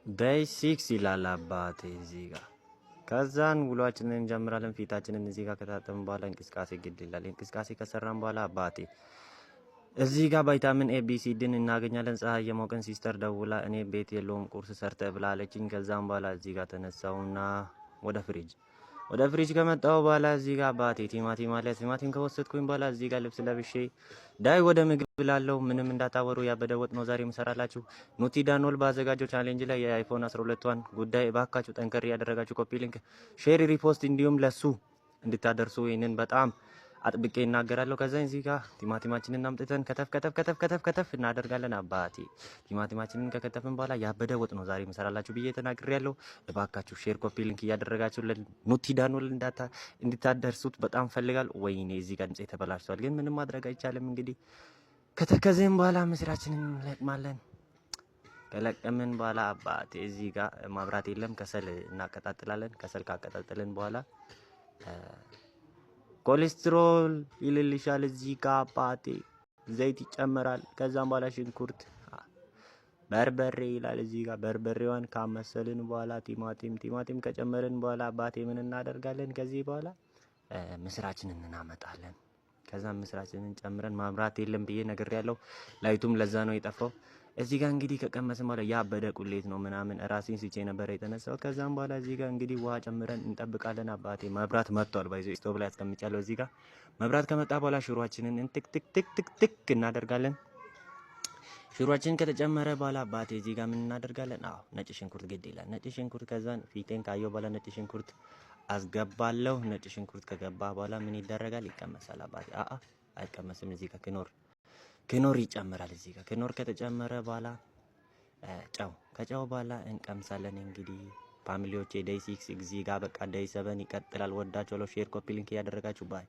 ዴይ 6 ይላል አባቴ እዚህ ጋር። ከዛን ውሏችንን እንጀምራለን። ፊታችንን እዚህ ጋር ከታጠብን በኋላ እንቅስቃሴ ግድ ይላል። እንቅስቃሴ ከሰራን በኋላ አባቴ እዚህ ጋር ቫይታሚን ኤ ቢ ሲ ዲን እናገኛለን። ፀሐይ የሞቀን ሲስተር ደውላ እኔ ቤት የለውም ቁርስ ሰርተ ብላለችኝ። ከዛም በኋላ እዚህ ጋር ተነሳውና ወደ ፍሪጅ ከመጣው በኋላ እዚህ ጋር አባቴ ቲማቲም አለ። ቲማቲም ከወሰድኩኝ በኋላ እዚህ ጋር ልብስ ለብሼ ዳይ ወደ ምግብ ብላለው። ምንም እንዳታወሩ ያበደ ወጥ ነው ዛሬ የምሰራላችሁ። ኑቲዳኖል ባዘጋጀው ቻሌንጅ ላይ የአይፎን 12ን ጉዳይ ባካችሁ ጠንከር ያደረጋችሁ ኮፒ ሊንክ፣ ሼር፣ ሪፖስት እንዲሁም ለሱ እንድታደርሱ ይሄንን በጣም አጥብቄ እናገራለሁ። ከዛ እዚህ ጋር ቲማቲማችንን አምጥተን ከተፍ እናደርጋለን። አባቴ ቲማቲማችንን ከከተፍን በኋላ ያበደ ወጥ ነው ዛሬ መሰራላችሁ ብዬ ተናግሬያለሁ። እባካችሁ ሼር ኮፒ ሊንክ እያደረጋችሁ ለኑቲዳኖል እንድታደርሱት በጣም ፈልጋለሁ። ወይኔ እዚህ ጋር ድምጼ ተበላሽቷል፣ ግን ምንም ማድረግ አይቻልም። እንግዲህ ከተከዘን በኋላ ምስራችንን እንለቅማለን። ከለቀምን በኋላ አባቴ እዚህ ጋር ማብራት የለም፣ ከሰል እናቀጣጥላለን። ከሰል ካቀጣጥልን በኋላ ኮሌስትሮል ይልልሻል እዚህ ጋር አባቴ፣ ዘይት ይጨመራል። ከዛም በኋላ ሽንኩርት፣ በርበሬ ይላል እዚህ ጋር። በርበሬዋን ካመሰልን በኋላ ቲማቲም ከጨመርን በኋላ አባቴ ምን እናደርጋለን? ከዚህ በኋላ ምስራችንን እናመጣለን። ከዛም ምስራችንን ጨምረን ማብራት የለም ብዬ ነግሬያለሁ። ላይቱም ለዛ ነው የጠፋው። እዚህ ጋር እንግዲህ ከቀመስን በኋላ ያበደ ቁሌት ነው ምናምን ራሴን ስቼ ነበር የተነሳው። ከዛም በኋላ እዚህ ጋር እንግዲህ ውሃ ጨምረን እንጠብቃለን። አባቴ መብራት መጥቷል። ባይዞ ስቶቭ ላይ አስቀምጫለሁ። እዚህ ጋር መብራት ከመጣ በኋላ ሽሮአችንን እንትክ እናደርጋለን። ሽሮአችንን ከተጨመረ በኋላ አባቴ እዚህ ጋር ምን እናደርጋለን? ነጭ ሽንኩርት ግድ ይላል። ነጭ ሽንኩርት ከዛን ፊቴን ካየው በኋላ ነጭ ሽንኩርት አስገባለሁ። ነጭ ሽንኩርት ከገባ በኋላ ምን ይደረጋል? ይቀመሳል። አባቴ አይቀመስም። እዚህ ጋር ክኖር ይጨምራል። እዚህ ጋር ክኖር ከተጨመረ በኋላ ጨው ከጨው በኋላ እንቀምሳለን። እንግዲህ ፋሚሊዎቼ ዴይ 6 እዚህ ጋር በቃ ዴይ 7 ይቀጥላል። ወዳችኋለሁ። ሼር ኮፒ ሊንክ እያደረጋችሁ ባይ